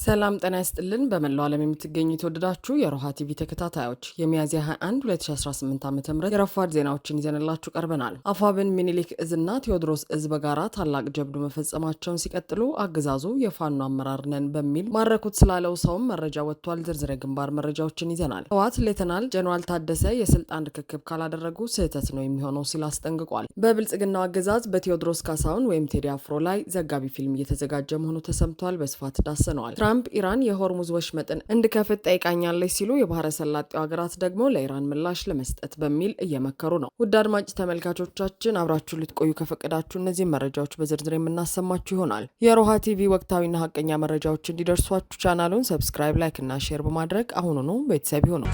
ሰላም ጤና ይስጥልን። በመላው ዓለም የምትገኙ የተወደዳችሁ የሮሃ ቲቪ ተከታታዮች የሚያዝያ 21 2018 ዓ.ም የረፋድ ዜናዎችን ይዘንላችሁ ቀርበናል። አፋብን ሚኒሊክ እዝና ቴዎድሮስ እዝ በጋራ ታላቅ ጀብዱ መፈጸማቸውን ሲቀጥሉ አገዛዙ የፋኖ አመራር ነን በሚል ማረኩት ስላለው ሰውም መረጃ ወጥቷል። ዝርዝር ግንባር መረጃዎችን ይዘናል። ህወሓት ሌተናል ጀነራል ታደሰ የስልጣን ርክክብ ካላደረጉ ስህተት ነው የሚሆነው ሲል አስጠንቅቋል። በብልጽግናው አገዛዝ በቴዎድሮስ ካሳሁን ወይም ቴዲ አፍሮ ላይ ዘጋቢ ፊልም እየተዘጋጀ መሆኑ ተሰምቷል። በስፋት ዳሰነዋል። ትራምፕ ኢራን የሆርሙዝ ወሽመጥን እንድከፍት ጠይቃኛለች ሲሉ የባህረ ሰላጤው ሀገራት ደግሞ ለኢራን ምላሽ ለመስጠት በሚል እየመከሩ ነው። ውድ አድማጭ ተመልካቾቻችን አብራችሁ ልትቆዩ ከፈቀዳችሁ እነዚህ መረጃዎች በዝርዝር የምናሰማችሁ ይሆናል። የሮሃ ቲቪ ወቅታዊና ሀቀኛ መረጃዎች እንዲደርሷችሁ ቻናሉን ሰብስክራይብ፣ ላይክ እና ሼር በማድረግ አሁኑኑ ቤተሰብ ይሁኑ።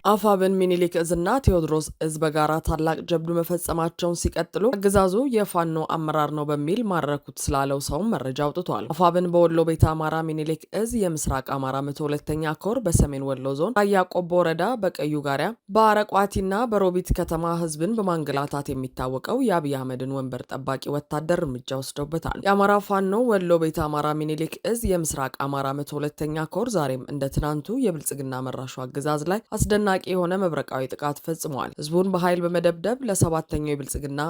አፋብን ሚኒሊክ እዝና ቴዎድሮስ እዝ በጋራ ታላቅ ጀብዱ መፈጸማቸውን ሲቀጥሉ አገዛዙ የፋኖ አመራር ነው በሚል ማረኩት ስላለው ሰውም መረጃ አውጥቷል። አፋብን በወሎ ቤተ አማራ ሚኒሊክ እዝ የምስራቅ አማራ 102ኛ ኮር በሰሜን ወሎ ዞን ራያ ቆቦ ወረዳ በቀዩ ጋሪያ በአረቋቲና በሮቢት ከተማ ህዝብን በማንገላታት የሚታወቀው የአብይ አህመድን ወንበር ጠባቂ ወታደር እርምጃ ወስደውበታል። የአማራ ፋኖ ወሎ ቤተ አማራ ሚኒሊክ እዝ የምስራቅ አማራ 102ኛ ኮር ዛሬም እንደ ትናንቱ የብልጽግና መራሹ አገዛዝ ላይ አስደናቂ የሆነ መብረቃዊ ጥቃት ፈጽሟል። ህዝቡን በኃይል በመደብደብ ለሰባተኛው የብልጽግና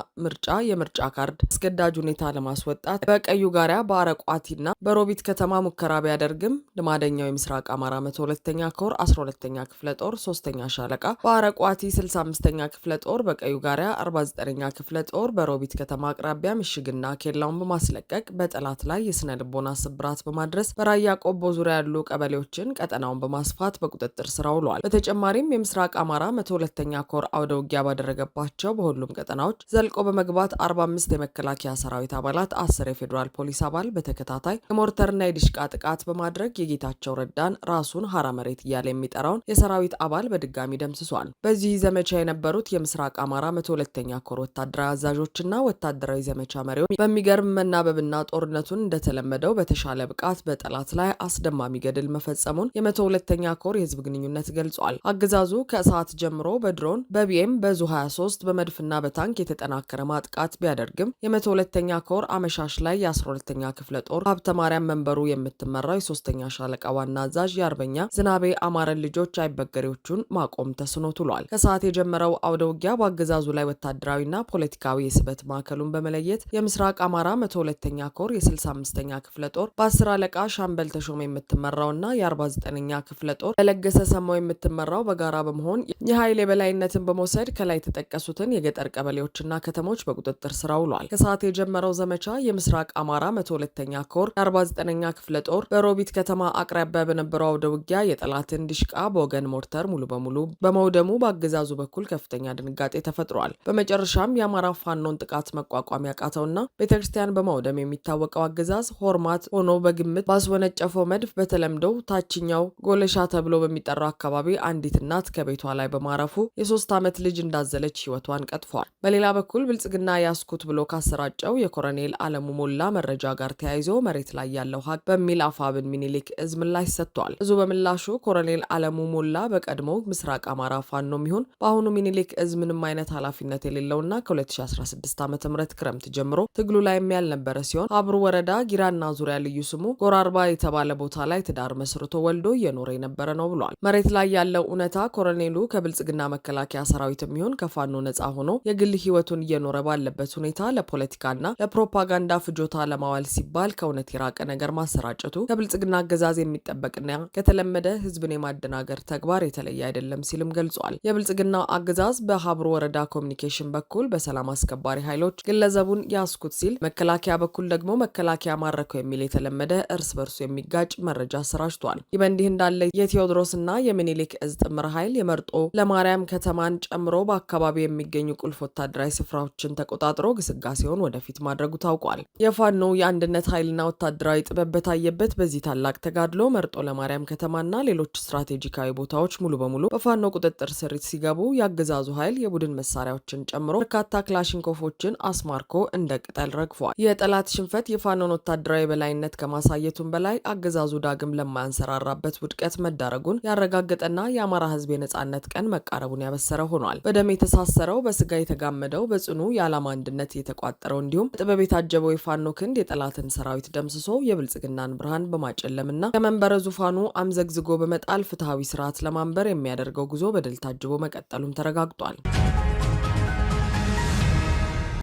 የምርጫ ካርድ አስገዳጅ ሁኔታ ለማስወጣት በቀዩ ጋሪያ በአረቋቲና በሮቢት ከተማ ሙከራ ቢያደርግም ልማደኛው የምስራቅ አማራ 102ኛ ኮር 12ኛ ክፍለ ጦር 3ኛ ሻለቃ በአረቋቲ 65ኛ ክፍለ ጦር በቀዩ ጋሪያ 49ኛ ክፍለ ጦር በሮቢት ከተማ አቅራቢያ ምሽግና ኬላውን በማስለቀቅ በጠላት ላይ የስነ ልቦና ስብራት በማድረስ በራያ ቆቦ ዙሪያ ያሉ ቀበሌዎችን ቀጠናውን በማስፋት በቁጥጥር ስር አውሏል። በተጨማሪም የምስራቅ አማራ 102ኛ ኮር አውደ ውጊያ ባደረገባቸው በሁሉም ቀጠናዎች ዘልቆ በመግባት 45 የመከላከያ ሰራዊት አባላት፣ 10 የፌዴራል ፖሊስ አባል በተከታታይ የሞርተርና የዲሽቃ ጥቃት በማድረግ የጌታቸው ረዳን ራሱን ሀራ መሬት እያለ የሚጠራውን የሰራዊት አባል በድጋሚ ደምስሷል። በዚህ ዘመቻ የነበሩት የምስራቅ አማራ 102ኛ ኮር ወታደራዊ አዛዦችና ወታደራዊ ዘመቻ መሪዎች በሚገርም መናበብና ጦርነቱን እንደተለመደው በተሻለ ብቃት በጠላት ላይ አስደማሚ ገድል መፈጸሙን የ102ኛ ኮር የህዝብ ግንኙነት ገልጿል። አገዛዙ ከሰዓት ጀምሮ በድሮን በቢኤም በዙ 23 በመድፍና በታንክ የተጠናከረ ማጥቃት ቢያደርግም የ102ኛ ኮር አመሻሽ ላይ የ12ኛ ክፍለ ጦር ሀብተ ማርያም መንበሩ የምትመራው የ3ኛ ሻለቃ ዋና አዛዥ የአርበኛ ዝናቤ አማረን ልጆች አይበገሬዎቹን ማቆም ተስኖት ውሏል። ከሰዓት የጀመረው አውደ ውጊያ በአገዛዙ ላይ ወታደራዊና ፖለቲካዊ የስበት ማዕከሉን በመለየት የምስራቅ አማራ 102ኛ ኮር የ65ኛ ክፍለ ጦር በ10 አለቃ ሻምበል ተሾመ የምትመራውና የ49ኛ ክፍለ ጦር በለገሰ ሰማው የምትመራው በጋራ በመሆን የኃይል የበላይነትን በመውሰድ ከላይ የተጠቀሱትን የገጠር ቀበሌዎችና ከተሞች በቁጥጥር ስር ውሏል። ከሰዓት የጀመረው ዘመቻ የምስራቅ አማራ 102ኛ ኮር 49ኛ ክፍለ ጦር በሮቢት ከተማ አቅራቢያ በነበረው አውደ ውጊያ የጠላትን ዲሽቃ በወገን ሞርተር ሙሉ በሙሉ በመውደሙ በአገዛዙ በኩል ከፍተኛ ድንጋጤ ተፈጥሯል። በመጨረሻም የአማራ ፋኖን ጥቃት መቋቋም ያቃተውና ቤተክርስቲያን በማውደም የሚታወቀው አገዛዝ ሆርማት ሆኖ በግምት ባስወነጨፈው መድፍ በተለምዶው ታችኛው ጎለሻ ተብሎ በሚጠራው አካባቢ አንዲት እናት ከቤቷ ላይ በማረፉ የ3 ዓመት ልጅ እንዳዘለች ህይወቷን ቀጥፏል። በሌላ በኩል ብልጽግና ያስኩት ብሎ ካሰራጨው የኮሎኔል አለሙ ሞላ መረጃ ጋር ተያይዞ መሬት ላይ ያለው ሀቅ በሚል አፋብን ሚኒሊክ እዝ ምላሽ ሰጥቷል። እዙ በምላሹ ኮሎኔል አለሙ ሞላ በቀድሞ ምስራቅ አማራ ፋኖ የሚሆን በአሁኑ ሚኒሊክ እዝ ምንም አይነት ኃላፊነት የሌለውና ከ2016 ዓ.ም ክረምት ጀምሮ ትግሉ ላይ ያልነበረ ሲሆን አብሩ ወረዳ ጊራና ዙሪያ ልዩ ስሙ ጎራርባ የተባለ ቦታ ላይ ትዳር መስርቶ ወልዶ እየኖረ የነበረ ነው ብሏል። መሬት ላይ ያለው እውነታ ኮሎኔሉ ከብልጽግና መከላከያ ሰራዊት የሚሆን ከፋኖ ነጻ ሆኖ የግል ህይወቱን እየኖረ ባለበት ሁኔታ ለፖለቲካና ለፕሮፓጋንዳ ፍጆታ ለማዋል ሲባል ከእውነት የራቀ ነገር ማሰራጨቱ ከብልጽግና አገዛዝ የሚጠበቅና ከተለመደ ህዝብን የማደናገር ተግባር የተለየ አይደለም ሲልም ገልጿል። የብልጽግና አገዛዝ በሀብሩ ወረዳ ኮሚኒኬሽን በኩል በሰላም አስከባሪ ኃይሎች ግለሰቡን ያስኩት ሲል፣ መከላከያ በኩል ደግሞ መከላከያ ማረከው የሚል የተለመደ እርስ በርሱ የሚጋጭ መረጃ አሰራጭቷል። ይህ በእንዲህ እንዳለ የቴዎድሮስና የሚኒሊክ እዝ ጥምር ኃይል የመርጦ ለማርያም ከተማን ጨምሮ በአካባቢው የሚገኙ ቁልፍ ወታደራዊ ስፍራዎችን ተቆጣጥሮ ግስጋሴውን ወደፊት ማድረጉ ታውቋል። የፋኖ የአንድነት ኃይልና ወታደራዊ ጥበብ በታየበት በዚህ ታላቅ ተጋድሎ መርጦ ለማርያም ከተማና ሌሎች ስትራቴጂካዊ ቦታዎች ሙሉ በሙሉ በፋኖ ቁጥጥር ስር ሲገቡ የአገዛዙ ኃይል የቡድን መሳሪያዎችን ጨምሮ በርካታ ክላሽንኮፎችን አስማርኮ እንደ ቅጠል ረግፏል። የጠላት ሽንፈት የፋኖን ወታደራዊ በላይነት ከማሳየቱም በላይ አገዛዙ ዳግም ለማያንሰራራበት ውድቀት መዳረጉን ያረጋገጠና የአማራ ህዝብ ህዝብ የነጻነት ቀን መቃረቡን ያበሰረ ሆኗል። በደም የተሳሰረው በስጋ የተጋመደው በጽኑ የዓላማ አንድነት የተቋጠረው እንዲሁም ጥበብ የታጀበው የፋኖ ክንድ የጠላትን ሰራዊት ደምስሶ የብልጽግናን ብርሃን በማጨለምና ከመንበረ ዙፋኑ አምዘግዝጎ በመጣል ፍትሐዊ ስርዓት ለማንበር የሚያደርገው ጉዞ በድል ታጅቦ መቀጠሉም ተረጋግጧል።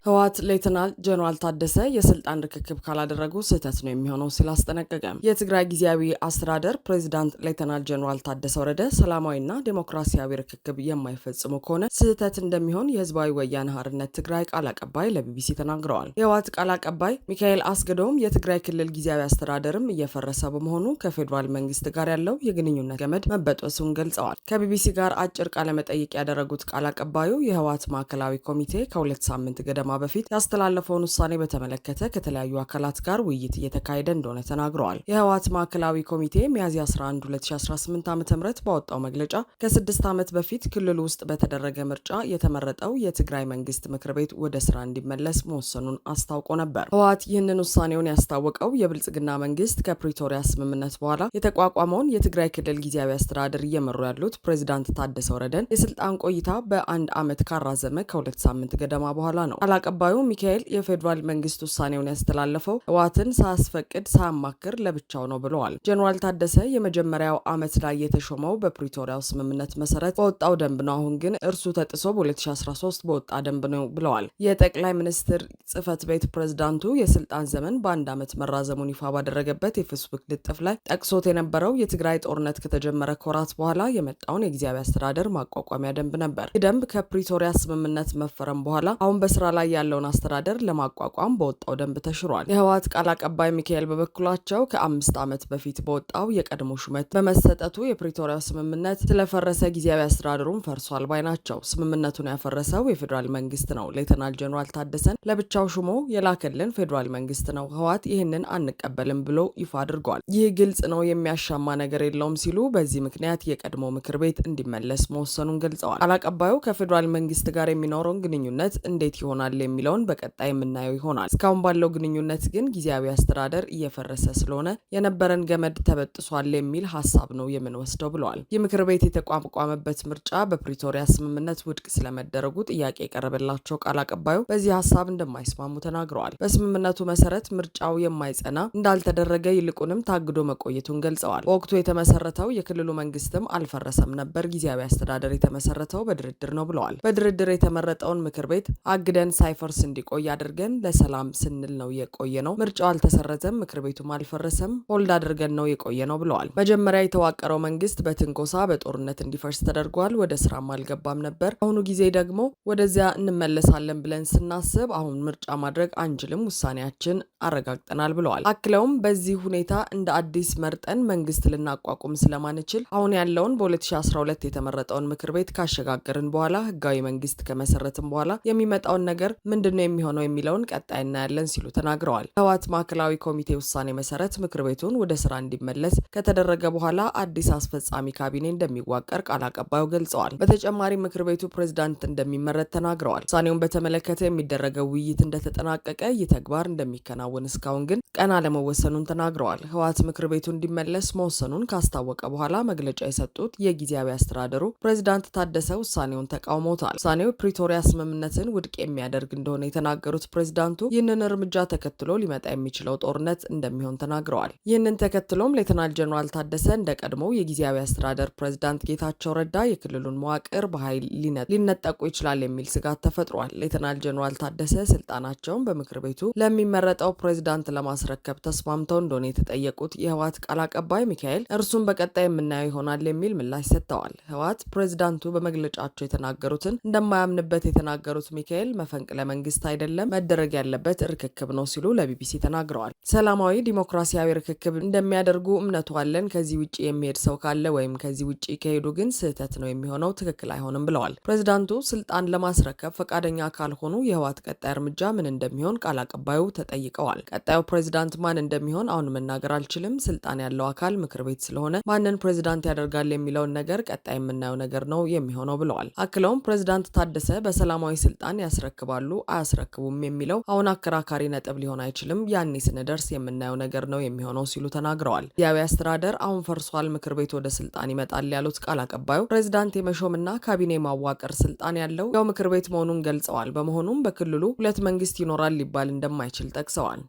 ህወሓት ሌተናል ጀነራል ታደሰ የስልጣን ርክክብ ካላደረጉ ስህተት ነው የሚሆነው ሲል አስጠነቀቀ። የትግራይ ጊዜያዊ አስተዳደር ፕሬዚዳንት ሌተናል ጀነራል ታደሰ ወረደ ሰላማዊና ዴሞክራሲያዊ ርክክብ የማይፈጽሙ ከሆነ ስህተት እንደሚሆን የህዝባዊ ወያነ ሓርነት ትግራይ ቃል አቀባይ ለቢቢሲ ተናግረዋል። የህወሓት ቃል አቀባይ ሚካኤል አስገዶም የትግራይ ክልል ጊዜያዊ አስተዳደርም እየፈረሰ በመሆኑ ከፌዴራል መንግስት ጋር ያለው የግንኙነት ገመድ መበጠሱን ገልጸዋል። ከቢቢሲ ጋር አጭር ቃለመጠይቅ ያደረጉት ቃል አቀባዩ የህወሓት ማዕከላዊ ኮሚቴ ከ2 ሳምንት ገደማ በፊት ያስተላለፈውን ውሳኔ በተመለከተ ከተለያዩ አካላት ጋር ውይይት እየተካሄደ እንደሆነ ተናግረዋል። የህወሓት ማዕከላዊ ኮሚቴ ሚያዝያ 11 2018 ዓ.ም ባወጣው መግለጫ ከ6 ዓመት በፊት ክልሉ ውስጥ በተደረገ ምርጫ የተመረጠው የትግራይ መንግስት ምክር ቤት ወደ ስራ እንዲመለስ መወሰኑን አስታውቆ ነበር። ህወሓት ይህንን ውሳኔውን ያስታወቀው የብልጽግና መንግስት ከፕሪቶሪያ ስምምነት በኋላ የተቋቋመውን የትግራይ ክልል ጊዜያዊ አስተዳደር እየመሩ ያሉት ፕሬዚዳንት ታደሰ ወረደን የስልጣን ቆይታ በ1 ዓመት ካራዘመ ከ2 ሳምንት ገደማ በኋላ ነው። አቀባዩ ሚካኤል የፌዴራል መንግስት ውሳኔውን ያስተላለፈው ህወሓትን ሳያስፈቅድ ሳያማክር ለብቻው ነው ብለዋል። ጀነራል ታደሰ የመጀመሪያው ዓመት ላይ የተሾመው በፕሪቶሪያው ስምምነት መሰረት በወጣው ደንብ ነው። አሁን ግን እርሱ ተጥሶ በ2013 በወጣ ደንብ ነው ብለዋል። የጠቅላይ ሚኒስትር ጽህፈት ቤት ፕሬዝዳንቱ የስልጣን ዘመን በ1 ዓመት መራዘሙን ይፋ ባደረገበት የፌስቡክ ልጥፍ ላይ ጠቅሶት የነበረው የትግራይ ጦርነት ከተጀመረ ከወራት በኋላ የመጣውን የጊዜያዊ አስተዳደር ማቋቋሚያ ደንብ ነበር። ይህ ደንብ ከፕሪቶሪያ ስምምነት መፈረም በኋላ አሁን በስራ ላይ ያለውን አስተዳደር ለማቋቋም በወጣው ደንብ ተሽሯል። የህወሓት ቃል አቀባይ ሚካኤል በበኩላቸው ከ5 ዓመት በፊት በወጣው የቀድሞ ሹመት በመሰጠቱ የፕሪቶሪያ ስምምነት ስለፈረሰ ጊዜያዊ አስተዳደሩን ፈርሷል ባይ ናቸው። ስምምነቱን ያፈረሰው የፌዴራል መንግስት ነው። ሌተናል ጀነራል ታደሰን ለብቻው ሹሞ የላከልን ፌዴራል መንግስት ነው። ህወሓት ይህንን አንቀበልም ብሎ ይፋ አድርጓል። ይህ ግልጽ ነው፣ የሚያሻማ ነገር የለውም ሲሉ በዚህ ምክንያት የቀድሞ ምክር ቤት እንዲመለስ መወሰኑን ገልጸዋል። ቃል አቀባዩ ከፌዴራል መንግስት ጋር የሚኖረውን ግንኙነት እንዴት ይሆናል የሚለውን በቀጣይ የምናየው ይሆናል። እስካሁን ባለው ግንኙነት ግን ጊዜያዊ አስተዳደር እየፈረሰ ስለሆነ የነበረን ገመድ ተበጥሷል የሚል ሀሳብ ነው የምንወስደው ብለዋል። ይህ ምክር ቤት የተቋቋመበት ምርጫ በፕሪቶሪያ ስምምነት ውድቅ ስለመደረጉ ጥያቄ የቀረበላቸው ቃል አቀባዩ በዚህ ሀሳብ እንደማይስማሙ ተናግረዋል። በስምምነቱ መሰረት ምርጫው የማይጸና እንዳልተደረገ ይልቁንም ታግዶ መቆየቱን ገልጸዋል። በወቅቱ የተመሰረተው የክልሉ መንግስትም አልፈረሰም ነበር። ጊዜያዊ አስተዳደር የተመሰረተው በድርድር ነው ብለዋል። በድርድር የተመረጠውን ምክር ቤት አግደን ሳይፈርስ እንዲቆይ አድርገን ለሰላም ስንል ነው የቆየ ነው። ምርጫው አልተሰረዘም፣ ምክር ቤቱም አልፈረሰም፣ ሆልድ አድርገን ነው የቆየ ነው ብለዋል። መጀመሪያ የተዋቀረው መንግስት በትንኮሳ በጦርነት እንዲፈርስ ተደርጓል። ወደ ስራም አልገባም ነበር። አሁኑ ጊዜ ደግሞ ወደዚያ እንመለሳለን ብለን ስናስብ አሁን ምርጫ ማድረግ አንችልም፣ ውሳኔያችን አረጋግጠናል ብለዋል። አክለውም በዚህ ሁኔታ እንደ አዲስ መርጠን መንግስት ልናቋቁም ስለማንችል አሁን ያለውን በ2012 የተመረጠውን ምክር ቤት ካሸጋገርን በኋላ ህጋዊ መንግስት ከመሰረትን በኋላ የሚመጣውን ነገር ምንድነው የሚሆነው የሚለውን ቀጣይ እናያለን ሲሉ ተናግረዋል። ህወሓት ማዕከላዊ ኮሚቴ ውሳኔ መሰረት ምክር ቤቱን ወደ ስራ እንዲመለስ ከተደረገ በኋላ አዲስ አስፈጻሚ ካቢኔ እንደሚዋቀር ቃል አቀባዩ ገልጸዋል። በተጨማሪ ምክር ቤቱ ፕሬዝዳንት እንደሚመረጥ ተናግረዋል። ውሳኔውን በተመለከተ የሚደረገው ውይይት እንደተጠናቀቀ ይህ ተግባር እንደሚከናወን እስካሁን ግን ቀን አለመወሰኑን ተናግረዋል። ህወሓት ምክር ቤቱ እንዲመለስ መወሰኑን ካስታወቀ በኋላ መግለጫ የሰጡት የጊዜያዊ አስተዳደሩ ፕሬዝዳንት ታደሰ ውሳኔውን ተቃውመውታል። ውሳኔው ፕሪቶሪያ ስምምነትን ውድቅ የሚያደርግ እንደሆነ የተናገሩት ፕሬዝዳንቱ ይህንን እርምጃ ተከትሎ ሊመጣ የሚችለው ጦርነት እንደሚሆን ተናግረዋል። ይህንን ተከትሎም ሌተናል ጀነራል ታደሰ እንደ ቀድሞው የጊዜያዊ አስተዳደር ፕሬዝዳንት ጌታቸው ረዳ የክልሉን መዋቅር በኃይል ሊነጠቁ ይችላል የሚል ስጋት ተፈጥሯል። ሌተናል ጀነራል ታደሰ ስልጣናቸውን በምክር ቤቱ ለሚመረጠው ፕሬዝዳንት ለማስረከብ ተስማምተው እንደሆነ የተጠየቁት የህወሓት ቃል አቀባይ ሚካኤል እርሱም በቀጣይ የምናየው ይሆናል የሚል ምላሽ ሰጥተዋል። ህወሓት ፕሬዝዳንቱ በመግለጫቸው የተናገሩትን እንደማያምንበት የተናገሩት ሚካኤል መፈንቅለ መንግስት አይደለም፣ መደረግ ያለበት ርክክብ ነው ሲሉ ለቢቢሲ ተናግረዋል። ሰላማዊ ዲሞክራሲያዊ ርክክብ እንደሚያደርጉ እምነቱ አለን። ከዚህ ውጭ የሚሄድ ሰው ካለ ወይም ከዚህ ውጭ ከሄዱ ግን ስህተት ነው የሚሆነው፣ ትክክል አይሆንም ብለዋል። ፕሬዝዳንቱ ስልጣን ለማስረከብ ፈቃደኛ ካልሆኑ የህወሓት ቀጣይ እርምጃ ምን እንደሚሆን ቃል አቀባዩ ተጠይቀዋል። ቀጣዩ ፕሬዝዳንት ማን እንደሚሆን አሁን መናገር አልችልም። ስልጣን ያለው አካል ምክር ቤት ስለሆነ ማንን ፕሬዝዳንት ያደርጋል የሚለውን ነገር ቀጣይ የምናየው ነገር ነው የሚሆነው ብለዋል። አክለውም ፕሬዝዳንት ታደሰ በሰላማዊ ስልጣን ያስረክባሉ ያስረክባሉ አያስረክቡም የሚለው አሁን አከራካሪ ነጥብ ሊሆን አይችልም፣ ያኔ ስንደርስ የምናየው ነገር ነው የሚሆነው ሲሉ ተናግረዋል። ጊዜያዊ አስተዳደር አሁን ፈርሷል፣ ምክር ቤት ወደ ስልጣን ይመጣል ያሉት ቃል አቀባዩ ፕሬዝዳንት የመሾምና ካቢኔ ማዋቀር ስልጣን ያለው ያው ምክር ቤት መሆኑን ገልጸዋል። በመሆኑም በክልሉ ሁለት መንግስት ይኖራል ሊባል እንደማይችል ጠቅሰዋል።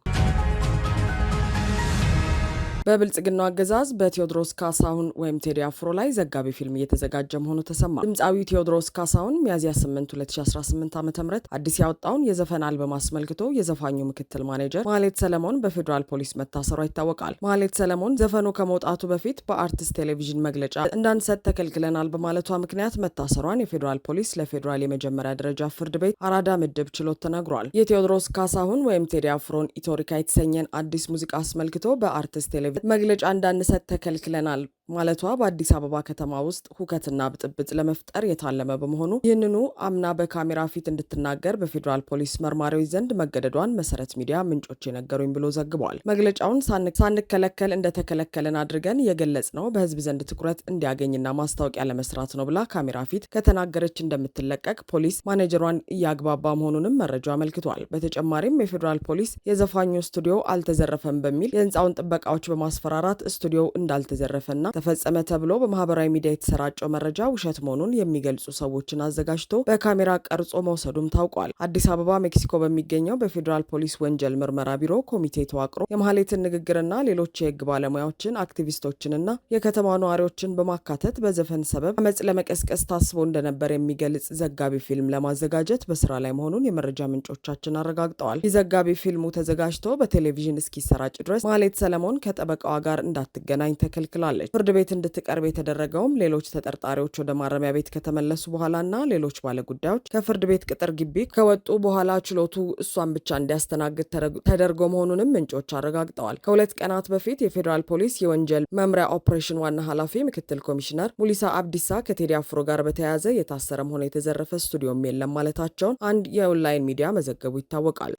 በብልጽግናው አገዛዝ በቴዎድሮስ ካሳሁን ወይም ቴዲ አፍሮ ላይ ዘጋቢ ፊልም እየተዘጋጀ መሆኑ ተሰማ። ድምፃዊው ቴዎድሮስ ካሳሁን ሚያዝያ 8 2018 ዓ.ም አዲስ ያወጣውን የዘፈን አልበም አስመልክቶ የዘፋኙ ምክትል ማኔጀር ማህሌት ሰለሞን በፌዴራል ፖሊስ መታሰሯ ይታወቃል። ማህሌት ሰለሞን ዘፈኑ ከመውጣቱ በፊት በአርትስ ቴሌቪዥን መግለጫ እንዳንሰጥ ተከልክለናል በማለቷ ምክንያት መታሰሯን የፌዴራል ፖሊስ ለፌዴራል የመጀመሪያ ደረጃ ፍርድ ቤት አራዳ ምድብ ችሎት ተናግሯል። የቴዎድሮስ ካሳሁን ወይም ቴዲ አፍሮን ኢትዮሪካ የተሰኘን አዲስ ሙዚቃ አስመልክቶ በአርትስ ቴሌቪዥን መግለጫ እንዳንሰጥ ተከልክለናል ማለቷ በአዲስ አበባ ከተማ ውስጥ ሁከትና ብጥብጥ ለመፍጠር የታለመ በመሆኑ ይህንኑ አምና በካሜራ ፊት እንድትናገር በፌዴራል ፖሊስ መርማሪዎች ዘንድ መገደዷን መሰረት ሚዲያ ምንጮች የነገሩኝ ብሎ ዘግቧል። መግለጫውን ሳንከለከል እንደተከለከለን አድርገን የገለጽ ነው በህዝብ ዘንድ ትኩረት እንዲያገኝና ማስታወቂያ ለመስራት ነው ብላ ካሜራ ፊት ከተናገረች እንደምትለቀቅ ፖሊስ ማኔጀሯን እያግባባ መሆኑንም መረጃው አመልክቷል። በተጨማሪም የፌዴራል ፖሊስ የዘፋኙ ስቱዲዮ አልተዘረፈም በሚል የህንፃውን ጥበቃዎች በማስፈራራት ስቱዲዮው እንዳልተዘረፈና ተፈጸመ ተብሎ በማህበራዊ ሚዲያ የተሰራጨው መረጃ ውሸት መሆኑን የሚገልጹ ሰዎችን አዘጋጅቶ በካሜራ ቀርጾ መውሰዱም ታውቋል። አዲስ አበባ ሜክሲኮ በሚገኘው በፌዴራል ፖሊስ ወንጀል ምርመራ ቢሮ ኮሚቴ ተዋቅሮ የማህሌትን ንግግርና ሌሎች የህግ ባለሙያዎችን አክቲቪስቶችንና የከተማ ነዋሪዎችን በማካተት በዘፈን ሰበብ አመጽ ለመቀስቀስ ታስቦ እንደነበር የሚገልጽ ዘጋቢ ፊልም ለማዘጋጀት በስራ ላይ መሆኑን የመረጃ ምንጮቻችን አረጋግጠዋል። ይህ ዘጋቢ ፊልሙ ተዘጋጅቶ በቴሌቪዥን እስኪሰራጭ ድረስ ማህሌት ሰለሞን ከጠበቃዋ ጋር እንዳትገናኝ ተከልክላለች። ፍርድ ቤት እንድትቀርብ የተደረገውም ሌሎች ተጠርጣሪዎች ወደ ማረሚያ ቤት ከተመለሱ በኋላና ሌሎች ባለጉዳዮች ከፍርድ ቤት ቅጥር ግቢ ከወጡ በኋላ ችሎቱ እሷን ብቻ እንዲያስተናግድ ተደርጎ መሆኑንም ምንጮች አረጋግጠዋል። ከሁለት ቀናት በፊት የፌዴራል ፖሊስ የወንጀል መምሪያ ኦፕሬሽን ዋና ኃላፊ ምክትል ኮሚሽነር ሙሊሳ አብዲሳ ከቴዲ አፍሮ ጋር በተያያዘ የታሰረም ሆነ የተዘረፈ ስቱዲዮም የለም ማለታቸውን አንድ የኦንላይን ሚዲያ መዘገቡ ይታወቃል።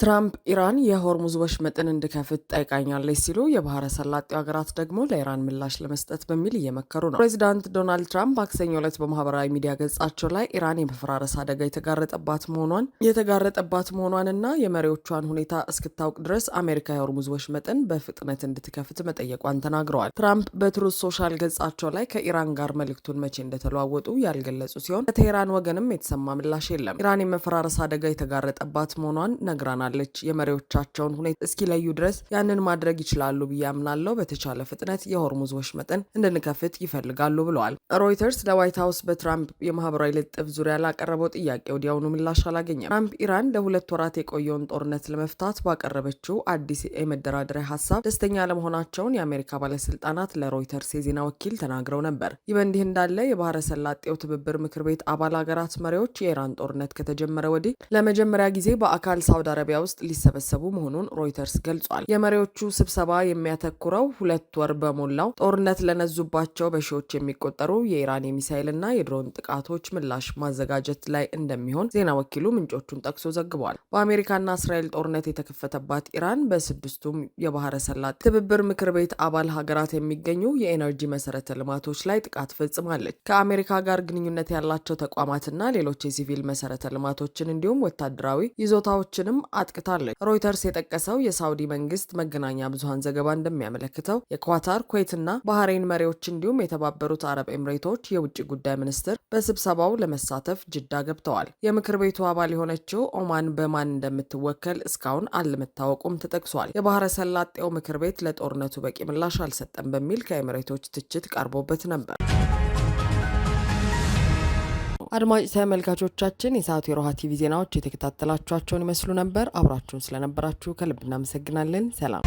ትራምፕ ኢራን የሆርሙዝ ወሽመጥን እንድከፍት ጠይቃኛለች ሲሉ የባህረ ሰላጤው ሀገራት ደግሞ ለኢራን ምላሽ ለመስጠት በሚል እየመከሩ ነው። ፕሬዚዳንት ዶናልድ ትራምፕ ማክሰኞ ዕለት በማህበራዊ ሚዲያ ገጻቸው ላይ ኢራን የመፈራረስ አደጋ የተጋረጠባት መሆኗንና የመሪዎቿን ሁኔታ እስክታውቅ ድረስ አሜሪካ የሆርሙዝ ወሽመጥን በፍጥነት እንድትከፍት መጠየቋን ተናግረዋል። ትራምፕ በትሩዝ ሶሻል ገጻቸው ላይ ከኢራን ጋር መልእክቱን መቼ እንደተለዋወጡ ያልገለጹ ሲሆን ከቴሄራን ወገንም የተሰማ ምላሽ የለም። ኢራን የመፈራረስ አደጋ የተጋረጠባት መሆኗን ነግራናል። የመሪዎቻቸውን ሁኔታ እስኪለዩ ድረስ ያንን ማድረግ ይችላሉ ብዬ አምናለሁ። በተቻለ ፍጥነት የሆርሙዝ ወሽመጥን እንድንከፍት ይፈልጋሉ ብለዋል። ሮይተርስ ለዋይት ሀውስ በትራምፕ የማህበራዊ ልጥፍ ዙሪያ ላቀረበው ጥያቄ ወዲያውኑ ምላሽ አላገኘም። ትራምፕ ኢራን ለ2 ወራት የቆየውን ጦርነት ለመፍታት ባቀረበችው አዲስ የመደራደሪያ ሀሳብ ደስተኛ ለመሆናቸውን የአሜሪካ ባለስልጣናት ለሮይተርስ የዜና ወኪል ተናግረው ነበር። ይህ በእንዲህ እንዳለ የባህረ ሰላጤው ትብብር ምክር ቤት አባል ሀገራት መሪዎች የኢራን ጦርነት ከተጀመረ ወዲህ ለመጀመሪያ ጊዜ በአካል ሳውዲ አረቢያ ውስጥ ሊሰበሰቡ መሆኑን ሮይተርስ ገልጿል። የመሪዎቹ ስብሰባ የሚያተኩረው 2 ወር በሞላው ጦርነት ለነዙባቸው በሺዎች የሚቆጠሩ የኢራን የሚሳይልና የድሮን ጥቃቶች ምላሽ ማዘጋጀት ላይ እንደሚሆን ዜና ወኪሉ ምንጮቹን ጠቅሶ ዘግቧል። በአሜሪካና እስራኤል ጦርነት የተከፈተባት ኢራን በስድስቱም የባህረ ሰላጤ ትብብር ምክር ቤት አባል ሀገራት የሚገኙ የኤነርጂ መሰረተ ልማቶች ላይ ጥቃት ፈጽማለች። ከአሜሪካ ጋር ግንኙነት ያላቸው ተቋማትና ሌሎች የሲቪል መሰረተ ልማቶችን እንዲሁም ወታደራዊ ይዞታዎችንም አጥቅታለች። ሮይተርስ የጠቀሰው የሳውዲ መንግስት መገናኛ ብዙሃን ዘገባ እንደሚያመለክተው የኳታር፣ ኩዌትና ባህሬን መሪዎች እንዲሁም የተባበሩት አረብ ኤምሬቶች የውጭ ጉዳይ ሚኒስትር በስብሰባው ለመሳተፍ ጅዳ ገብተዋል። የምክር ቤቱ አባል የሆነችው ኦማን በማን እንደምትወከል እስካሁን አለመታወቁም ተጠቅሷል። የባህረ ሰላጤው ምክር ቤት ለጦርነቱ በቂ ምላሽ አልሰጠም በሚል ከኤምሬቶች ትችት ቀርቦበት ነበር። አድማጭ ተመልካቾቻችን የሰዓቱ የሮሃ ቲቪ ዜናዎች የተከታተላችኋቸውን ይመስሉ ነበር። አብራችሁን ስለነበራችሁ ከልብ እናመሰግናለን። ሰላም።